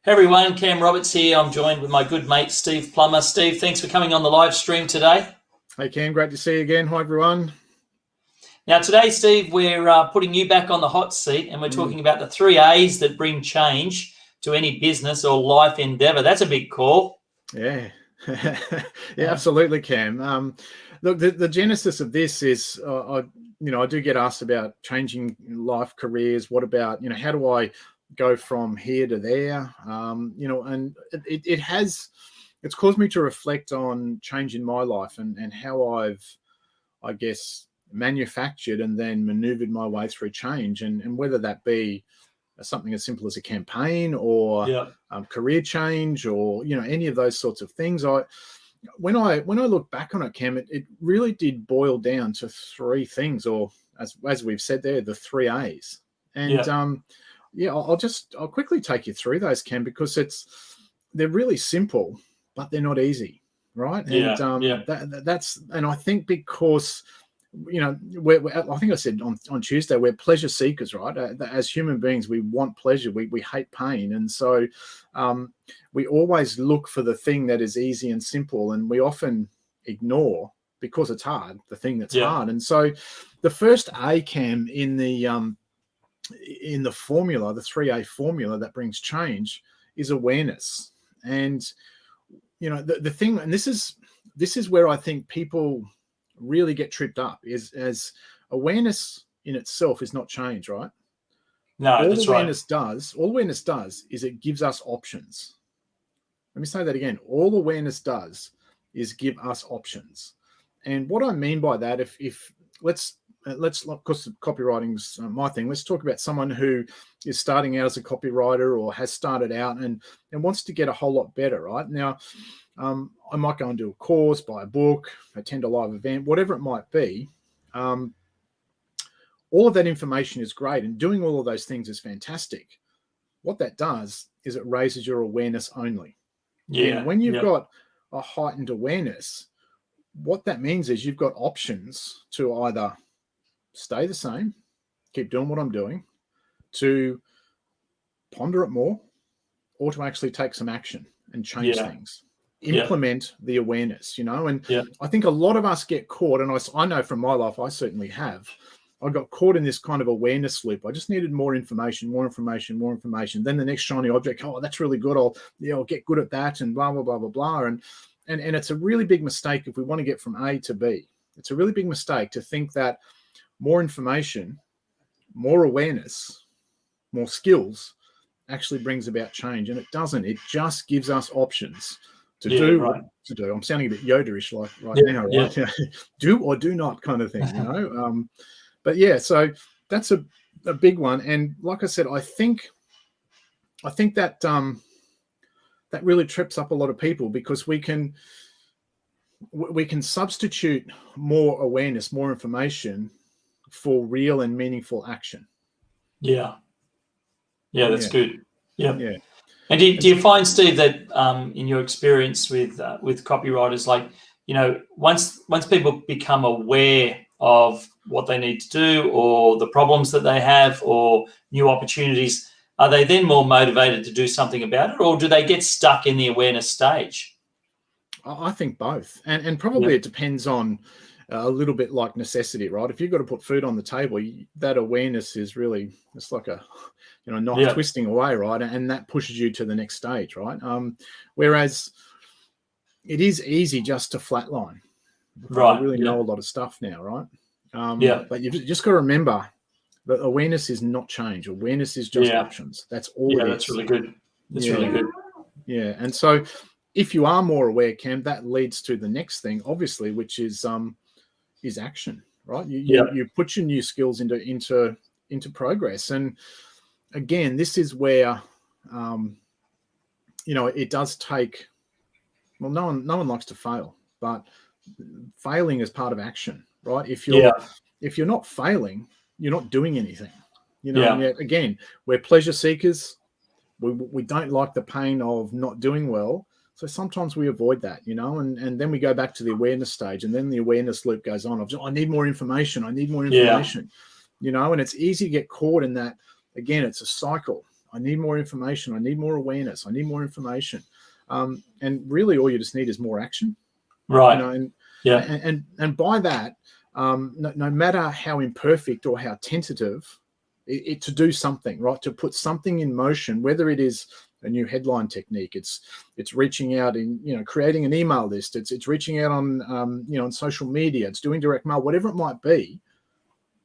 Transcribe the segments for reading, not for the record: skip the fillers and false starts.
Hey everyone, Cam Roberts here. I'm joined with my good mate Steve Plummer. Steve, thanks for coming on the live stream today. Hey Cam, great to see you again. Hi everyone. Now today, Steve, we're putting you back on the hot seat and we're talking about the 3A's that bring change to any business or life endeavour. That's a big call. Yeah, yeah, absolutely, Cam. Look, the genesis of this is, I do get asked about changing life careers. What about, how do I go from here to there? And it's caused me to reflect on change in my life and how I've, I guess, manufactured and then maneuvered my way through change, and whether that be something as simple as a campaign or career change or any of those sorts of things. When I look back on it, Cam, it really did boil down to three things, or as we've said there, the 3A's. And I'll quickly take you through those, Cam, because they're really simple, but they're not easy, right? That's I think because I think I said on Tuesday, we're pleasure seekers, right? As human beings, we want pleasure. We hate pain. And so we always look for the thing that is easy and simple. And we often ignore, because it's hard, the thing that's hard. And so the first A, Cam, in the formula, the 3A formula that brings change, is awareness. And, the thing, and this is where I think people really get tripped up, is as awareness in itself is not change, right? No, all awareness does is it gives us options. Let me say that again. All awareness does is give us options. And what I mean by that, if let's because copywriting's my thing, let's talk about someone who is starting out as a copywriter or has started out and wants to get a whole lot better, right? Now, I might go and do a course, buy a book, attend a live event, whatever it might be. All of that information is great, and doing all of those things is fantastic. What that does is it raises your awareness only. And when you've got a heightened awareness, what that means is you've got options to either stay the same, keep doing what I'm doing, to ponder it more, or to actually take some action and change things. Implement the awareness, and I think a lot of us get caught, and I know from my life, I certainly have. I got caught in this kind of awareness loop. I just needed more information. Then the next shiny object, oh, that's really good. I'll get good at that, and blah, blah, blah, blah, blah. And it's a really big mistake if we want to get from A to B. It's a really big mistake to think that more information, more awareness, more skills actually brings about change. And it doesn't. It just gives us options to do what to do. I'm sounding a bit Yoda-ish now, right? Yeah. Do or do not kind of thing, But so that's a big one. And like I said, I think that that really trips up a lot of people, because we can substitute more awareness, more information for real and meaningful action. That's good. And do you find, Steve, that in your experience with copywriters, once people become aware of what they need to do, or the problems that they have, or new opportunities, are they then more motivated to do something about it, or do they get stuck in the awareness stage? I think both, and probably it depends on a little bit like necessity, right? If you've got to put food on the table, that awareness is really, it's like a knife twisting away, right? And that pushes you to the next stage, right? Whereas it is easy just to flatline. I really know a lot of stuff now, right? But you've just got to remember that awareness is not change. Awareness is just options. That's all it is. That's really good. That's really good. Yeah. And so if you are more aware, Cam, that leads to the next thing, obviously, which is action, right? You put your new skills into progress. And again, this is where it does take, well, no one likes to fail, but failing is part of action, right? If you're not failing, you're not doing anything. And yet, again, we're pleasure seekers. We don't like the pain of not doing well. So sometimes we avoid that, and then we go back to the awareness stage, and then the awareness loop goes on. I need more information. And it's easy to get caught in that. Again, it's a cycle. I need more information. I need more awareness. I need more information. And really all you just need is more action. Right. And by that, no matter how imperfect or how tentative, it to do something, right? To put something in motion, whether it is a new headline technique, it's reaching out in, creating an email list, it's reaching out on, on social media, it's doing direct mail, whatever it might be,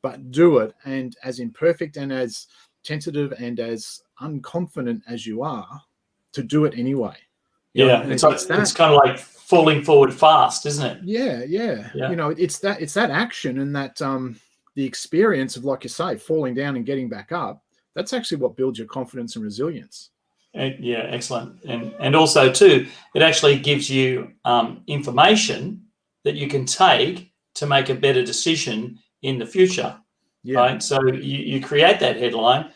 but do it. And as imperfect and as tentative and as unconfident as you are, to do it anyway. It's kind of like falling forward fast, isn't it? Yeah. It's that action and that the experience of, like you say, falling down and getting back up. That's actually what builds your confidence and resilience. Yeah, excellent. And also too, it actually gives you information that you can take to make a better decision in the future. Yeah. Right. So you create that headline.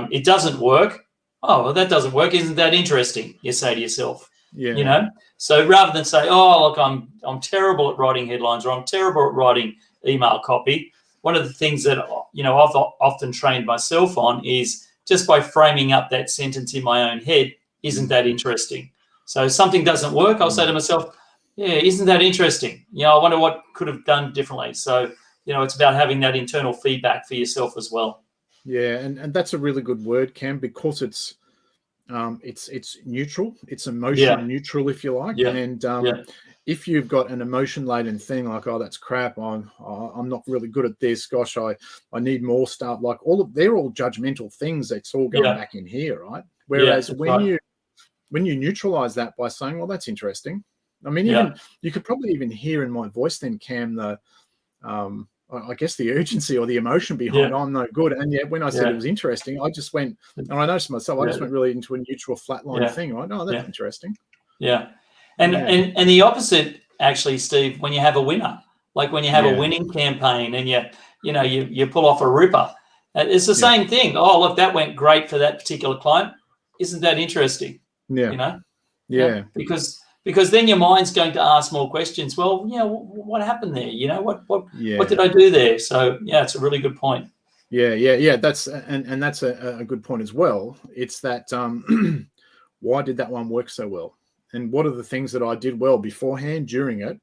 It doesn't work. Oh, well, that doesn't work. Isn't that interesting? You say to yourself. Yeah. So rather than say, oh, look, I'm terrible at writing headlines, or I'm terrible at writing email copy. One of the things that I've often trained myself on is just by framing up that sentence in my own head, isn't that interesting? So if something doesn't work, I'll say to myself, yeah, isn't that interesting? I wonder what could have done differently. So, it's about having that internal feedback for yourself as well. Yeah, and that's a really good word, Cam, because it's neutral. It's emotion neutral, if you like. Yeah. And if you've got an emotion-laden thing like, oh, that's crap, I'm not really good at this, gosh, I need more stuff, like they're all judgmental things that's all going back in here, right? Whereas when you neutralize that by saying, well, that's interesting. I mean, even you could probably even hear in my voice then, Cam, the I guess the urgency or the emotion behind, I'm no good. And yet when I said it was interesting, I just went, and I noticed myself, I just went really into a neutral flatline thing, right? Oh, that's interesting. Yeah. And the opposite, actually, Steve, when you have a winner, like when you have a winning campaign and you pull off a ripper, it's the same thing. Oh, look, that went great for that particular client. Isn't that interesting? Yeah. Because then your mind's going to ask more questions. Well, what happened there? What did I do there? So it's a really good point. Yeah. That's that's a good point as well. It's that why did that one work so well? And what are the things that I did well beforehand, during it,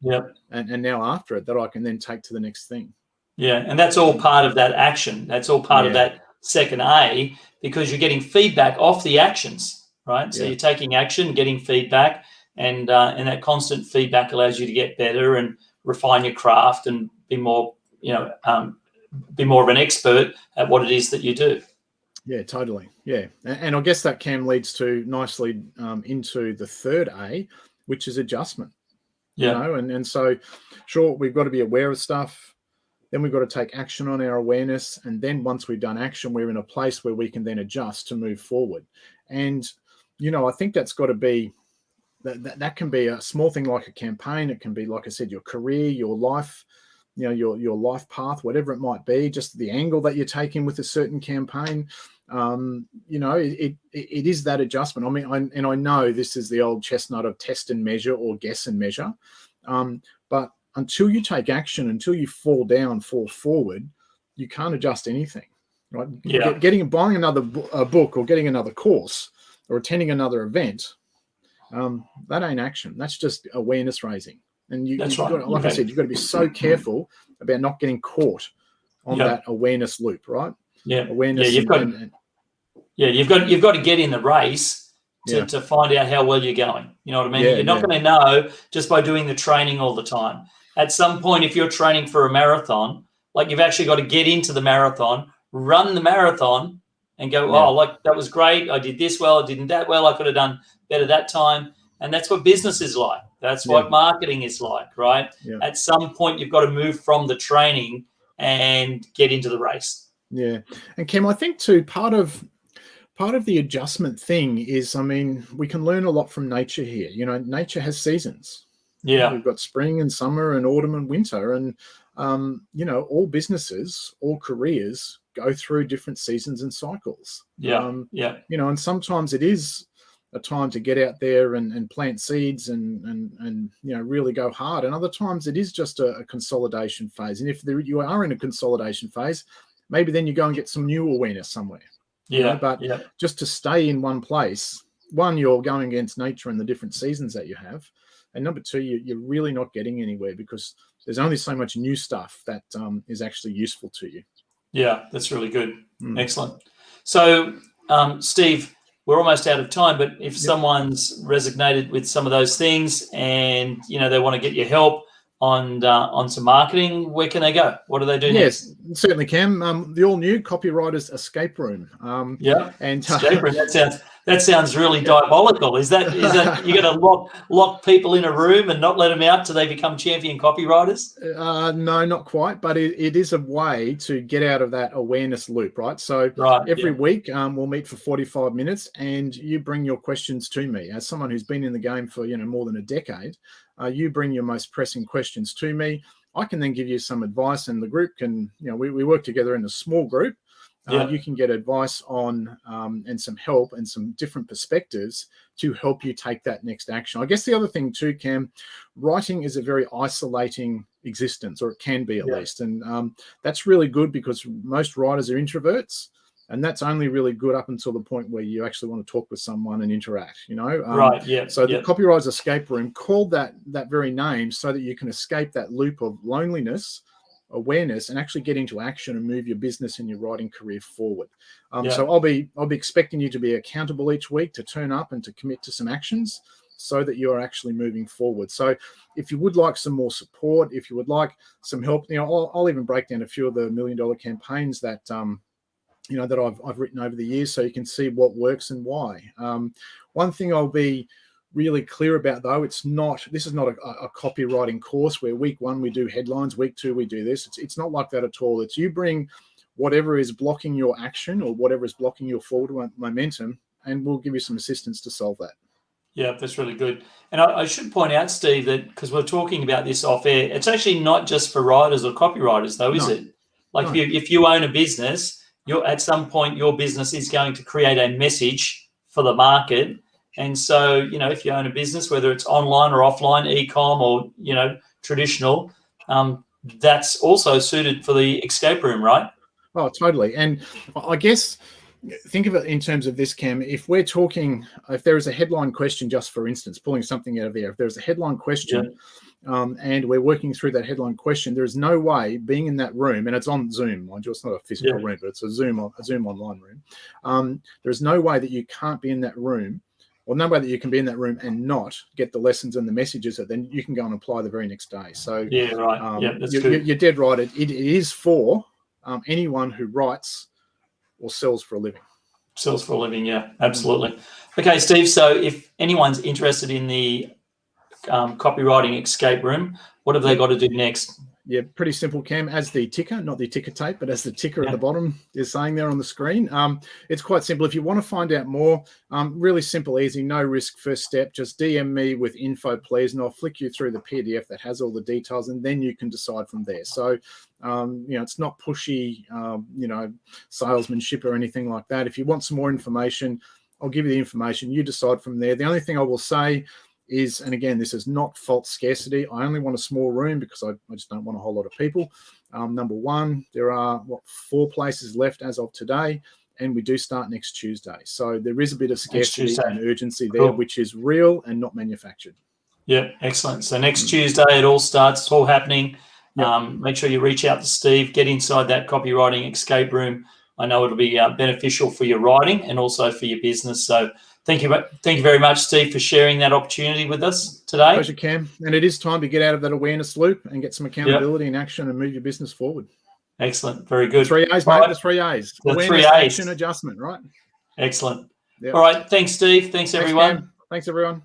and now after it, that I can then take to the next thing? Yeah, and that's all part of that action. That's all part of that second A, because you're getting feedback off the actions, right? So you're taking action, getting feedback, and that constant feedback allows you to get better and refine your craft and be more of an expert at what it is that you do. Yeah, totally. Yeah. And I guess that leads to nicely into the third A, which is adjustment. And so sure, we've got to be aware of stuff. Then we've got to take action on our awareness. And then once we've done action, we're in a place where we can then adjust to move forward. And, I think that's got to be, that can be a small thing like a campaign. It can be, like I said, your career, your life, your life path, whatever it might be, just the angle that you're taking with a certain campaign. It is that adjustment. I mean, I know this is the old chestnut of test and measure or guess and measure. But until you take action, until you fall forward, you can't adjust anything, right? Yeah. Buying another book or getting another course or attending another event, that ain't action. That's just awareness raising. And you've got, like I said, you've got to be so careful about not getting caught on that awareness loop, right? Yeah. Awareness. Yeah, you've got to get in the race to find out how well you're going. You know what I mean? You're not going to know just by doing the training all the time. At some point, if you're training for a marathon, like you've actually got to get into the marathon, run the marathon, and go, oh, like that was great. I did this well. I didn't that well. I could have done better that time. And that's what business is like. That's what marketing is like, right? Yeah. At some point, you've got to move from the training and get into the race. Yeah. And Kim, I think too, part of the adjustment thing is, I mean, we can learn a lot from nature here. Nature has seasons. Yeah. We've got spring and summer and autumn and winter. And, all businesses, all careers go through different seasons and cycles. Yeah. And sometimes it is a time to get out there and plant seeds and really go hard. And other times it is just a consolidation phase. And if you are in a consolidation phase, maybe then you go and get some new awareness somewhere. Yeah. But just to stay in one place, one, you're going against nature and the different seasons that you have. And number two, you're really not getting anywhere because there's only so much new stuff that is actually useful to you. Yeah, that's really good. Excellent. So, Steve, we're almost out of time, but if someone's resonated with some of those things and, they want to get your help on some marketing, where can they go? What do they do next? Yes, certainly can. The all-new Copywriters Escape Room. And escape room. That sounds really diabolical. Is that you're going to lock people in a room and not let them out till they become champion copywriters? No, not quite, but it is a way to get out of that awareness loop, right? So every week we'll meet for 45 minutes, and you bring your questions to me. As someone who's been in the game for more than a decade, you bring your most pressing questions to me. I can then give you some advice, and the group can, we work together in a small group. You can get advice on and some help and some different perspectives to help you take that next action. I guess the other thing too, Cam, writing is a very isolating existence, or it can be at least. And that's really good because most writers are introverts. And that's only really good up until the point where you actually want to talk with someone and interact, So the Copywriters Escape Room, called that very name so that you can escape that loop of loneliness, awareness, and actually get into action and move your business and your writing career forward. So I'll be expecting you to be accountable each week, to turn up and to commit to some actions so that you are actually moving forward. So if you would like some more support, if you would like some help, I'll even break down a few of the $1 million campaigns that that I've written over the years, so you can see what works and why. One thing I'll be really clear about, though, this is not a copywriting course where week one we do headlines, week two we do this. It's not like that at all. It's you bring whatever is blocking your action or whatever is blocking your forward momentum, and we'll give you some assistance to solve that. Yeah, that's really good. And I should point out, Steve, that because we're talking about this off air, it's actually not just for writers or copywriters, though, is it? Like if you own a business, at some point your business is going to create a message for the market. And so, if you own a business, whether it's online or offline, e-com or, traditional, that's also suited for the escape room, right? Oh, totally. And I guess think of it in terms of this, Cam. If there is a headline question, just for instance, pulling something out of there, if there's a headline question, and we're working through that headline question, there is no way being in that room, and it's on Zoom, mind you, it's not a physical room, but it's a Zoom online room. There's no way that you can't be in that room, or no way that you can be in that room and not get the lessons and the messages that then you can go and apply the very next day. So you're dead right. It is for anyone who writes or sells for a living. Sells for a living, yeah, absolutely. Okay, Steve, so if anyone's interested in the copywriting escape room, what have they got to do next? Yeah, pretty simple, Cam. As the ticker, not the ticker tape, but as the ticker at the bottom is saying there on the screen, it's quite simple. If you want to find out more, really simple, easy, no risk first step, just DM me with info, please, and I'll flick you through the PDF that has all the details, and then you can decide from there. So, it's not pushy, salesmanship or anything like that. If you want some more information, I'll give you the information. You decide from there. The only thing I will say is, and again, this is not false scarcity. I only want a small room because I just don't want a whole lot of people. Number one, there are 4 places left as of today, and we do start next Tuesday. So there is a bit of scarcity and urgency there, which is real and not manufactured. Yeah, excellent. So next Tuesday it all starts, it's all happening. Make sure you reach out to Steve, get inside that copywriting escape room. I know it'll be beneficial for your writing and also for your business. So thank you very much, Steve, for sharing that opportunity with us today. Pleasure, Cam. And it is time to get out of that awareness loop and get some accountability and action and move your business forward. Excellent. Very good. The 3A's, mate. Right. The 3A's. The awareness, 3A's. action, adjustment, right? Excellent. Yep. All right. Thanks, Steve. Thanks, everyone. Thanks, everyone.